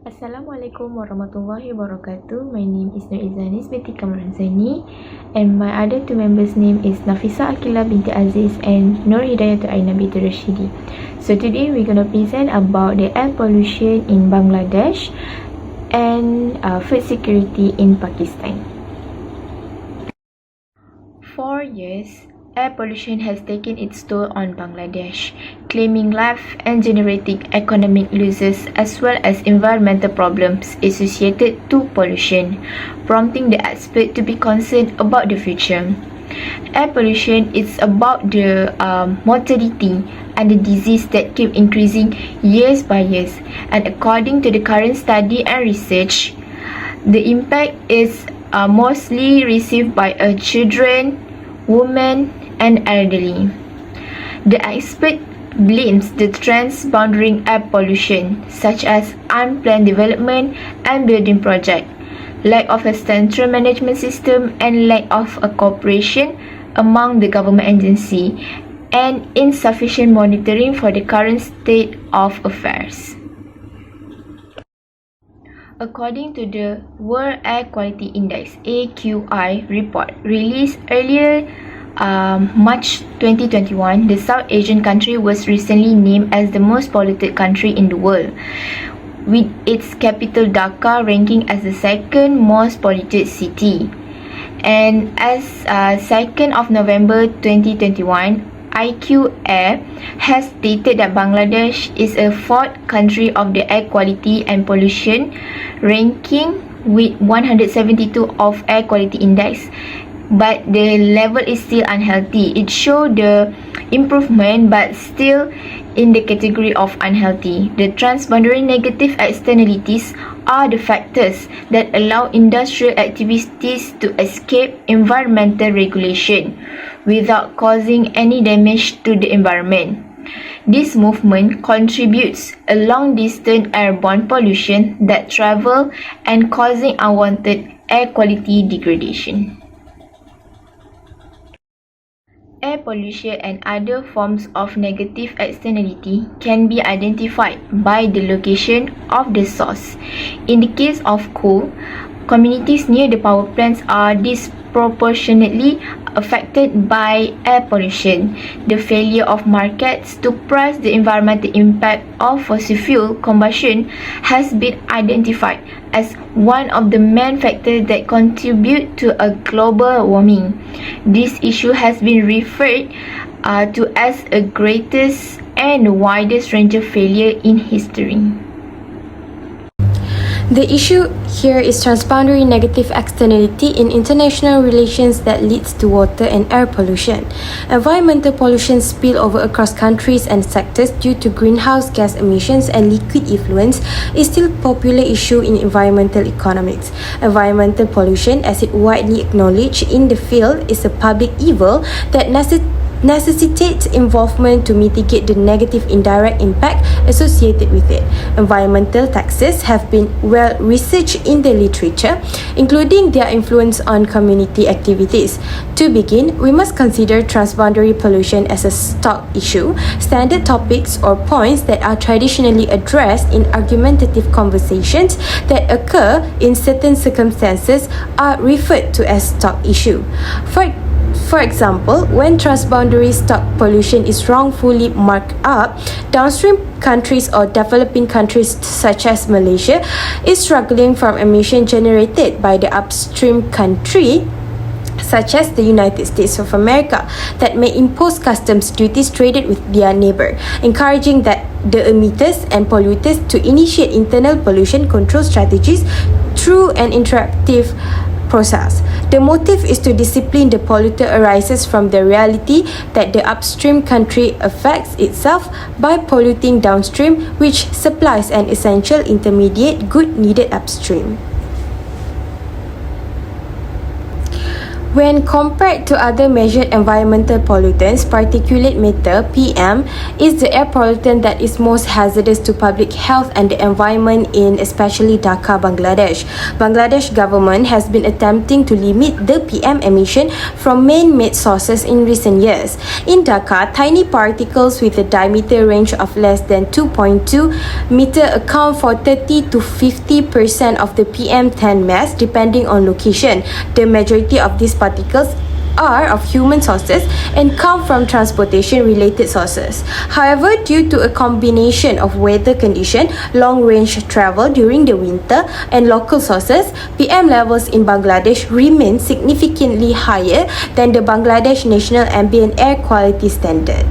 Assalamualaikum warahmatullahi wabarakatuh. My name is Nur Izanis binti Kamranzani and my other two members' name is Nafisa Akila binti Aziz and Nur Hidayatul Aina binti Rashidi. So today we're going to present about the air pollution in Bangladesh and food security in Pakistan. For years, air pollution has taken its toll on Bangladesh, claiming life and generating economic losses as well as environmental problems associated to pollution, prompting the expert to be concerned about the future. Air pollution is about the mortality and the disease that keep increasing years by years, and according to the current study and research, the impact is mostly received by children, women, and elderly. The expert blames the trends bounding air pollution, such as unplanned development and building projects, lack of a central management system, and lack of a cooperation among the government agency, and insufficient monitoring for the current state of affairs. According to the World Air Quality Index (AQI) report released earlier March 2021, the South Asian country was recently named as the most polluted country in the world, with its capital Dhaka ranking as the second most polluted city. And as 2nd of November 2021, IQ Air has stated that Bangladesh is a fourth country of the air quality and pollution ranking with 172 of air quality index, but the level is still unhealthy. It showed the improvement but still in the category of unhealthy. The transboundary negative externalities are the factors that allow industrial activities to escape environmental regulation without causing any damage to the environment. This movement contributes a long-distance airborne pollution that travel and causing unwanted air quality degradation. Air pollution and other forms of negative externality can be identified by the location of the source. In the case of coal, communities near the power plants are disproportionately affected by air pollution. The failure of markets to price the environmental impact of fossil fuel combustion has been identified as one of the main factors that contribute to a global warming. This issue has been referred to as a greatest and widest range of failure in history. The issue here is transboundary negative externality in international relations that leads to water and air pollution. Environmental pollution spill over across countries and sectors due to greenhouse gas emissions and liquid effluents is still a popular issue in environmental economics. Environmental pollution, as it widely acknowledged in the field, is a public evil that necessitates involvement to mitigate the negative indirect impact associated with it. Environmental taxes have been well researched in the literature, including their influence on community activities. To begin, we must consider transboundary pollution as a stock issue. Standard topics or points that are traditionally addressed in argumentative conversations that occur in certain circumstances are referred to as stock issue. For example, when transboundary stock pollution is wrongfully marked up, downstream countries or developing countries such as Malaysia is struggling from emission generated by the upstream country such as the United States of America that may impose customs duties traded with their neighbor, encouraging that the emitters and polluters to initiate internal pollution control strategies through an interactive process. The motive is to discipline the polluter arises from the reality that the upstream country affects itself by polluting downstream, which supplies an essential intermediate good needed upstream. When compared to other measured environmental pollutants, particulate matter (PM) is the air pollutant that is most hazardous to public health and the environment in especially Dhaka, Bangladesh. Bangladesh government has been attempting to limit the PM emission from man-made sources in recent years. In Dhaka, tiny particles with a diameter range of less than 2.2 meter account for 30 to 50% of the PM10 mass depending on location. The majority of these particles are of human sources and come from transportation-related sources. However, due to a combination of weather condition, long-range travel during the winter, and local sources, PM levels in Bangladesh remain significantly higher than the Bangladesh National Ambient Air Quality Standard.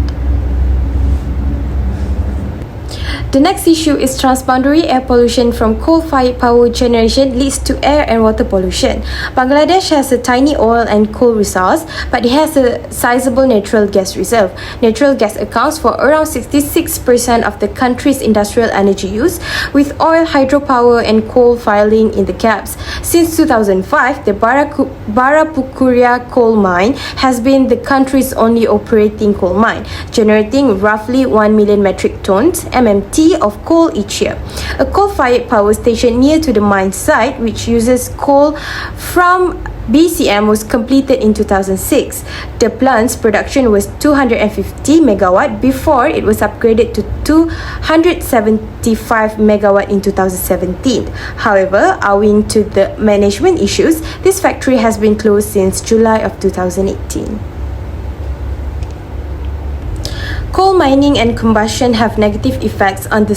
The next issue is transboundary air pollution from coal-fired power generation leads to air and water pollution. Bangladesh has a tiny oil and coal resource, but it has a sizable natural gas reserve. Natural gas accounts for around 66% of the country's industrial energy use, with oil, hydropower and coal filing in the gaps. Since 2005, the Barapukuria coal mine has been the country's only operating coal mine, generating roughly 1 million metric tons (MMT) of coal each year. A coal-fired power station near to the mine site, which uses coal from BCM, was completed in 2006. The plant's production was 250 megawatt before it was upgraded to 275 megawatt in 2017. However, owing to the management issues, this factory has been closed since July of 2018. Coal mining and combustion have negative effects on the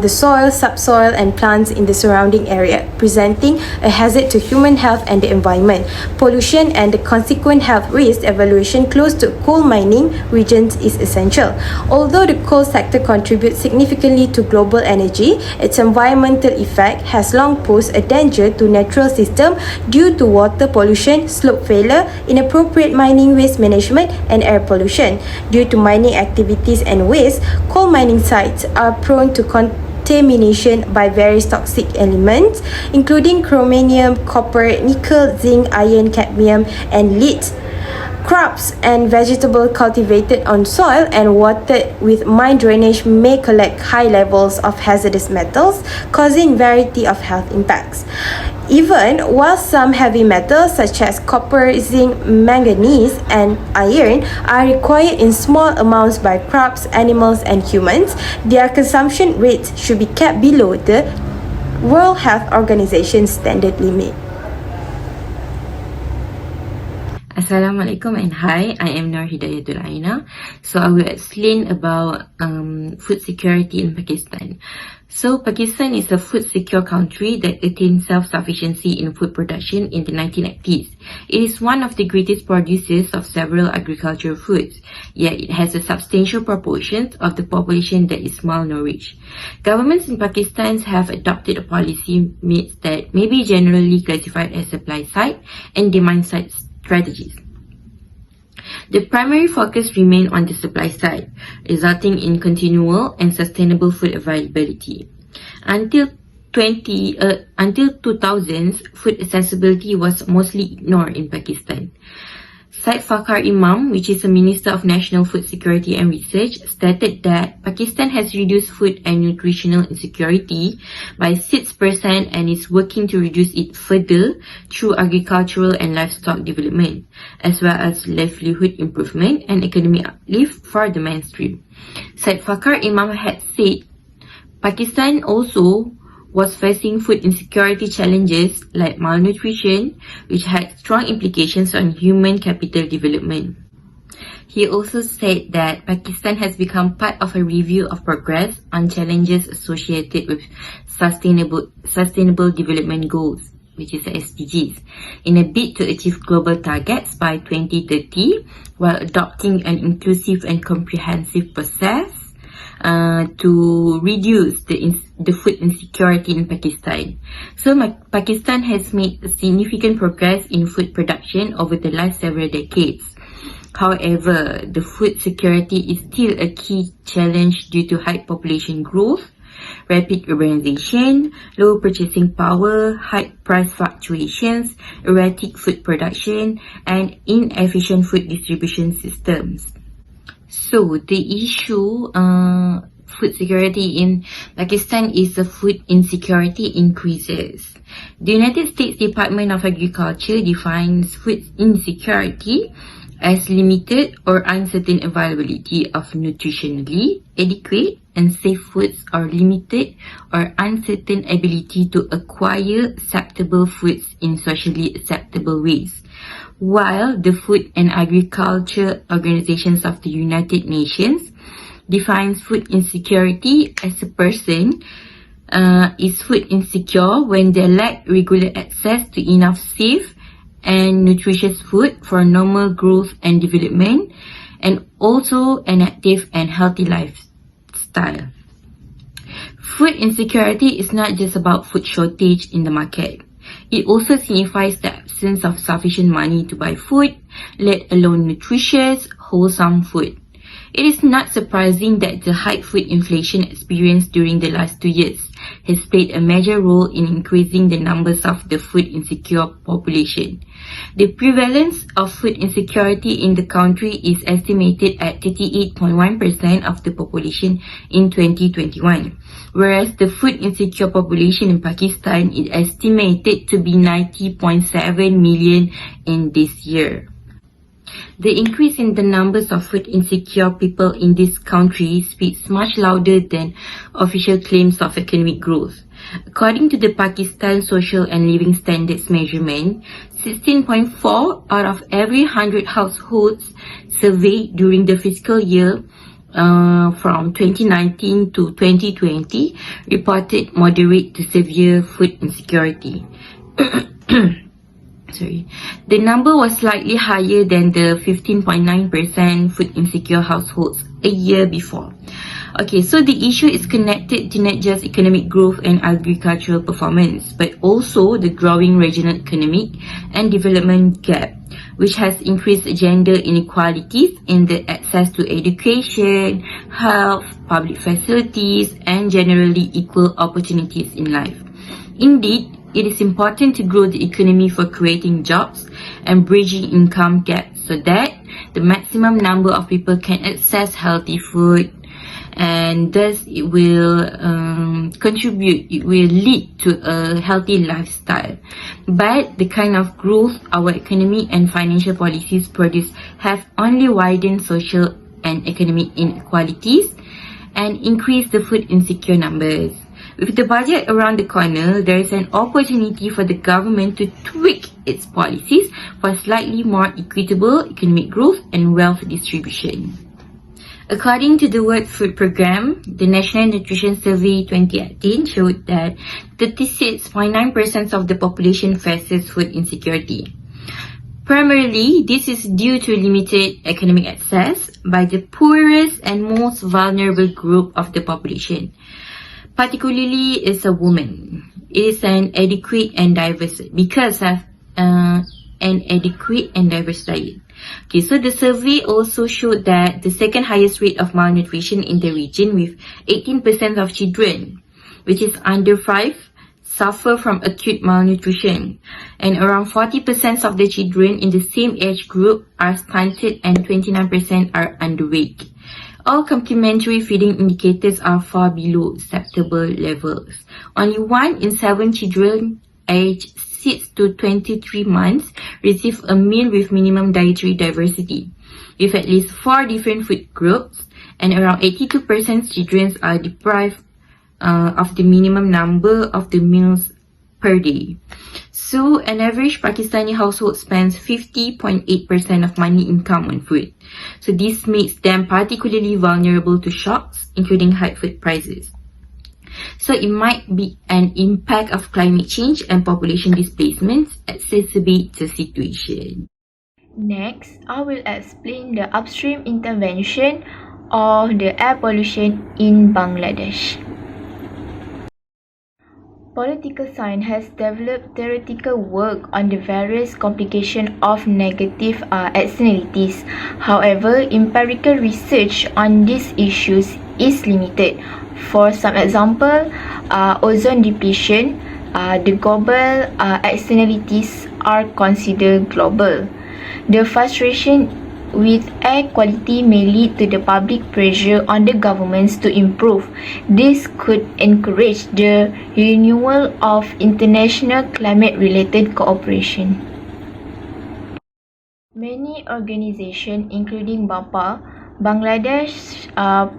soil, subsoil and plants in the surrounding area, presenting a hazard to human health and the environment. Pollution and the consequent health risk evaluation close to coal mining regions is essential. Although the coal sector contributes significantly to global energy, its environmental effect has long posed a danger to natural system due to water pollution, slope failure, inappropriate mining waste management and air pollution. Due to mining activities and waste, coal mining sites are prone to contamination by various toxic elements, including chromium, copper, nickel, zinc, iron, cadmium, and lead. Crops and vegetables cultivated on soil and watered with mine drainage may collect high levels of hazardous metals, causing variety of health impacts. Even while some heavy metals such as copper, zinc, manganese, and iron are required in small amounts by crops, animals, and humans, their consumption rates should be kept below the World Health Organization standard limit. Assalamualaikum and hi, I am Nur Hidayatul Aina. So I will explain about food security in Pakistan. So Pakistan is a food secure country that attained self-sufficiency in food production in the 1980s. It is one of the greatest producers of several agricultural foods, yet it has a substantial proportion of the population that is malnourished. Governments in Pakistan have adopted a policy mix that may be generally classified as supply side and demand side strategies. The primary focus remained on the supply side, resulting in continual and sustainable food availability. Until 2000s, food accessibility was mostly ignored in Pakistan. Syed Fakhar Imam, which is a Minister of National Food Security and Research, stated that Pakistan has reduced food and nutritional insecurity by 6% and is working to reduce it further through agricultural and livestock development, as well as livelihood improvement and economic uplift for the mainstream. Syed Fakhar Imam had said Pakistan also was facing food insecurity challenges like malnutrition, which had strong implications on human capital development. He also said that Pakistan has become part of a review of progress on challenges associated with Sustainable Development Goals, which is the SDGs, in a bid to achieve global targets by 2030 while adopting an inclusive and comprehensive process to reduce the food insecurity in Pakistan. So Pakistan has made significant progress in food production over the last several decades. However, the food security is still a key challenge due to high population growth, rapid urbanization, low purchasing power, high price fluctuations, erratic food production, and inefficient food distribution systems. So the issue, food security in Pakistan is the food insecurity increases. The United States Department of Agriculture defines food insecurity as limited or uncertain availability of nutritionally adequate and safe foods, or limited or uncertain ability to acquire acceptable foods in socially acceptable ways. While the Food and Agriculture Organizations of the United Nations defines food insecurity as a person is food insecure when they lack regular access to enough safe and nutritious food for normal growth and development, and also an active and healthy lifestyle. Food insecurity is not just about food shortage in the market. It also signifies the absence of sufficient money to buy food, let alone nutritious, wholesome food. It is not surprising that the high food inflation experienced during the last 2 years has played a major role in increasing the numbers of the food insecure population. The prevalence of food insecurity in the country is estimated at 38.1% of the population in 2021, whereas the food insecure population in Pakistan is estimated to be 90.7 million in this year. The increase in the numbers of food insecure people in this country speaks much louder than official claims of economic growth. According to the Pakistan Social and Living Standards Measurement, 16.4 out of every 100 households surveyed during the fiscal year from 2019 to 2020 reported moderate to severe food insecurity. The number was slightly higher than the 15.9% food insecure households a year before. Okay, so the issue is connected to not just economic growth and agricultural performance, but also the growing regional economic and development gap, which has increased gender inequalities in the access to education, health, public facilities, and generally equal opportunities in life. Indeed, it is important to grow the economy for creating jobs and bridging income gaps so that the maximum number of people can access healthy food, and thus it will it will lead to a healthy lifestyle. But the kind of growth our economy and financial policies produce have only widened social and economic inequalities and increased the food insecure numbers. With the budget around the corner, there is an opportunity for the government to tweak its policies for slightly more equitable economic growth and wealth distribution. According to the World Food Programme, the National Nutrition Survey 2018 showed that 36.9% of the population faces food insecurity. Primarily, this is due to limited economic access by the poorest and most vulnerable group of the population. Particularly is a woman. It is an adequate and diverse because of an adequate and diverse diet. Okay, so the survey also showed that the second highest rate of malnutrition in the region, with 18% of children, which is under 5, suffer from acute malnutrition, and around 40% of the children in the same age group are stunted and 29% are underweight. All complementary feeding indicators are far below acceptable levels. Only 1 in 7 children aged 6 to 23 months receive a meal with minimum dietary diversity, with at least 4 different food groups, and around 82% children are deprived of the minimum number of the meals per day. So, an average Pakistani household spends 50.8% of money income on food. So, this makes them particularly vulnerable to shocks, including high food prices. So, it might be an impact of climate change and population displacements exacerbate the situation. Next, I will explain the upstream intervention of the air pollution in Bangladesh. Political science has developed theoretical work on the various complications of negative externalities. However, empirical research on these issues is limited. For some example, ozone depletion, the global externalities are considered global. The frustration with air quality may lead to the public pressure on the governments to improve. This could encourage the renewal of international climate-related cooperation. Many organizations, including BAPA, Bangladesh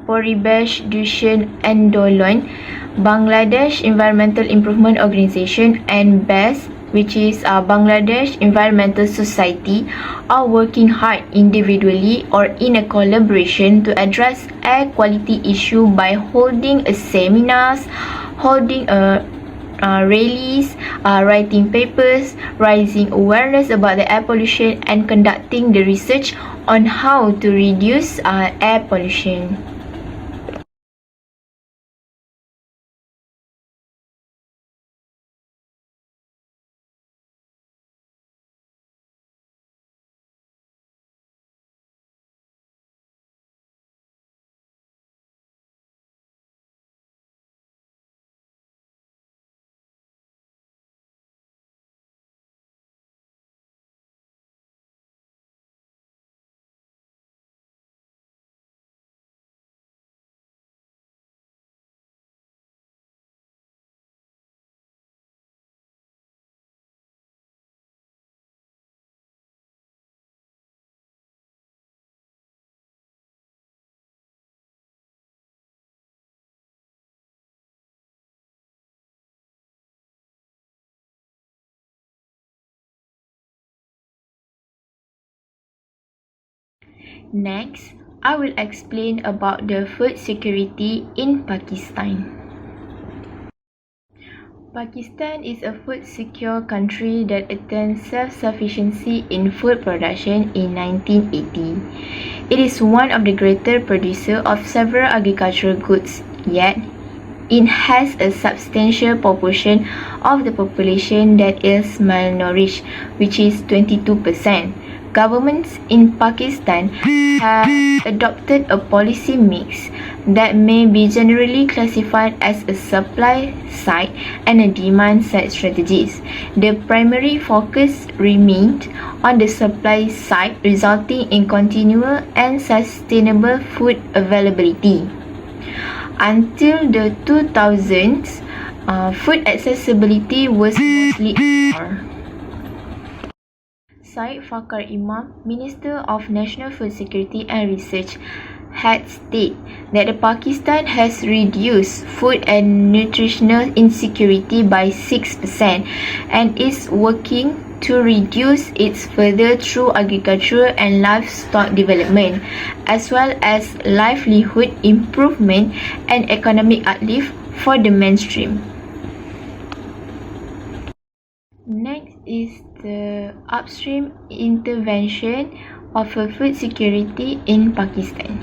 Poribesh Dushan Andolon, Bangladesh Environmental Improvement Organization, and BES, which is Bangladesh Environmental Society, are working hard individually or in a collaboration to address air quality issue by holding seminars, holding rallies, writing papers, raising awareness about the air pollution, and conducting the research on how to reduce air pollution. Next, I will explain about the food security in Pakistan. Pakistan is a food secure country that attained self-sufficiency in food production in 1980. It is one of the greater producers of several agricultural goods, yet it has a substantial proportion of the population that is malnourished, which is 22%. Governments in Pakistan have adopted a policy mix that may be generally classified as a supply side and a demand side strategies. The primary focus remained on the supply side, resulting in continual and sustainable food availability. Until the 2000s, food accessibility was mostly ignored. Syed Fakar Imam, Minister of National Food Security and Research, had stated that Pakistan has reduced food and nutritional insecurity by 6% and is working to reduce it further through agriculture and livestock development, as well as livelihood improvement and economic uplift for the mainstream. Next is the upstream intervention of food security in Pakistan.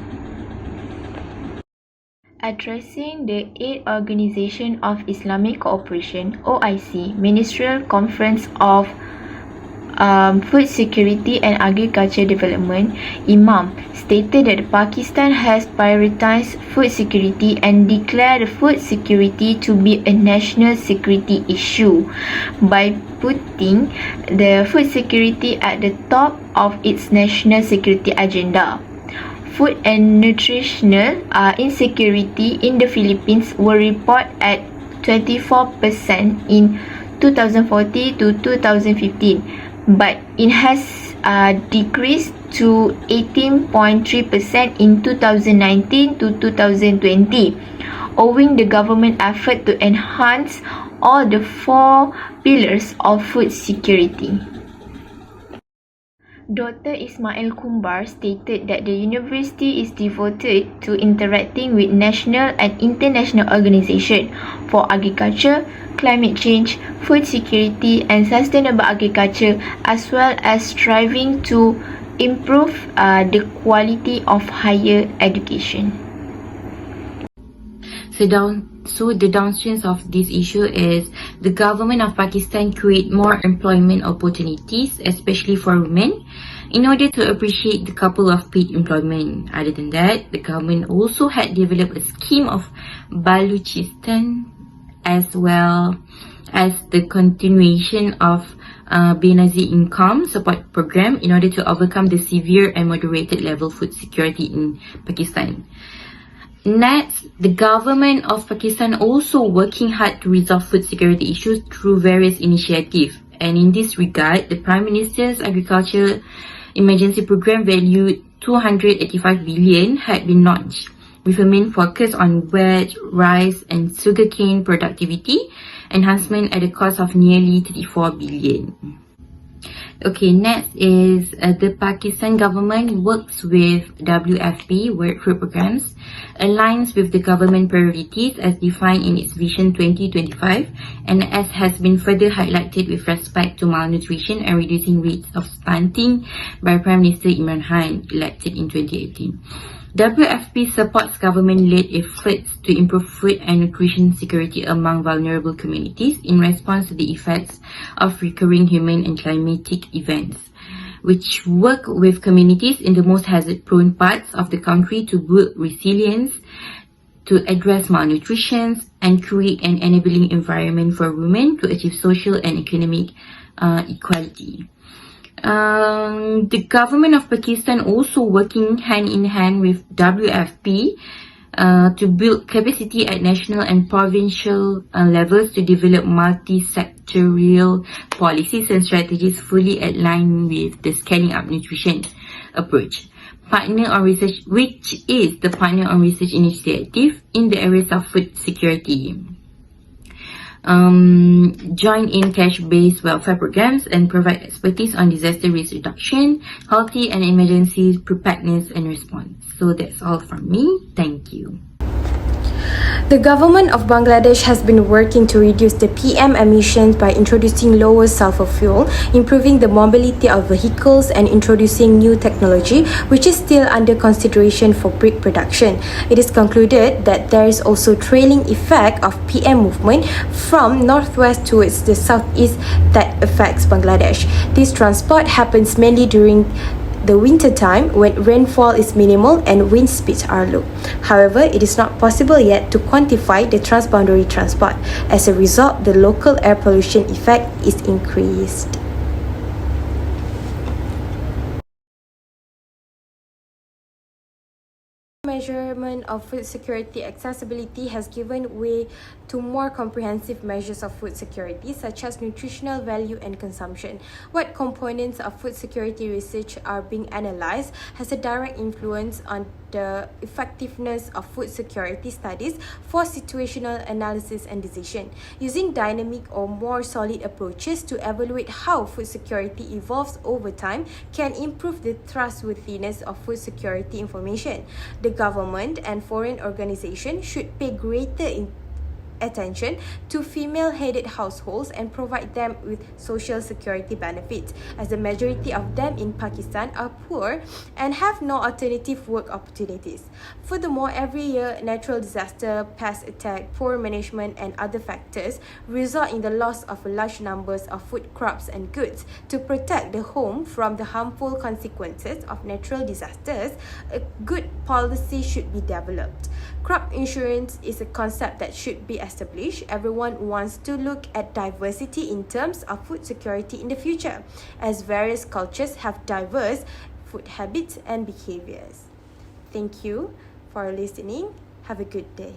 Addressing the 8th Organization of Islamic Cooperation (OIC) Ministerial Conference of Food Security and Agriculture Development, Imam stated that Pakistan has prioritized food security and declared food security to be a national security issue by putting the food security at the top of its national security agenda. Food and nutritional insecurity in the Philippines were reported at 24% in 2014 to 2015, but it has decreased to 18.3% in 2019 to 2020, owing the government effort to enhance all the 4 pillars of food security. Dr. Ismail Kumbar stated that the university is devoted to interacting with national and international organizations for agriculture, climate change, food security and sustainable agriculture, as well as striving to improve the quality of higher education. So the downstreams of this issue is the government of Pakistan create more employment opportunities, especially for women, in order to appreciate the couple of paid employment. Other than that, the government also had developed a scheme of Baluchistan as well as the continuation of Benazir income support program in order to overcome the severe and moderated level food security in Pakistan. Next, the government of Pakistan also working hard to resolve food security issues through various initiatives. And in this regard, the Prime Minister's Agriculture Emergency Program valued 285 billion had been launched, with a main focus on wheat, rice and sugarcane productivity enhancement at a cost of nearly 34 billion. Okay, next is the Pakistan government works with WFP, World Food Programs, aligns with the government priorities as defined in its Vision 2025 and as has been further highlighted with respect to malnutrition and reducing rates of stunting by Prime Minister Imran Khan, elected in 2018. WFP supports government-led efforts to improve food and nutrition security among vulnerable communities in response to the effects of recurring human and climatic events, which work with communities in the most hazard-prone parts of the country to build resilience, to address malnutrition, and create an enabling environment for women to achieve social and economic equality. The government of Pakistan also working hand in hand with WFP to build capacity at national and provincial levels to develop multi-sectorial policies and strategies fully aligned with the scaling up nutrition approach. Partner on research, which is the Partner on Research initiative in the areas of food security. Join in cash-based welfare programs and provide expertise on disaster risk reduction, healthy and emergency preparedness and response. So that's all from me. Thank you. The government of Bangladesh has been working to reduce the PM emissions by introducing lower sulfur fuel, improving the mobility of vehicles and introducing new technology which is still under consideration for brick production. It is concluded that there is also trailing effect of PM movement from northwest towards the southeast that affects Bangladesh. This transport happens mainly during the winter time when rainfall is minimal and wind speeds are low. However, it is not possible yet to quantify the transboundary transport. As a result, the local air pollution effect is increased. Measurement of food security accessibility has given way to more comprehensive measures of food security, such as nutritional value and consumption. What components of food security research are being analyzed has a direct influence on the effectiveness of food security studies for situational analysis and decision. Using dynamic or more solid approaches to evaluate how food security evolves over time can improve the trustworthiness of food security information. The government and foreign organizations should pay greater attention to female-headed households and provide them with social security benefits, as the majority of them in Pakistan are poor and have no alternative work opportunities. Furthermore, every year, natural disaster, pest attack, poor management and other factors result in the loss of large numbers of food crops and goods. To protect the home from the harmful consequences of natural disasters, a good policy should be developed. Crop insurance is a concept that should be established. Everyone wants to look at diversity in terms of food security in the future, as various cultures have diverse food habits and behaviors. Thank you for listening. Have a good day.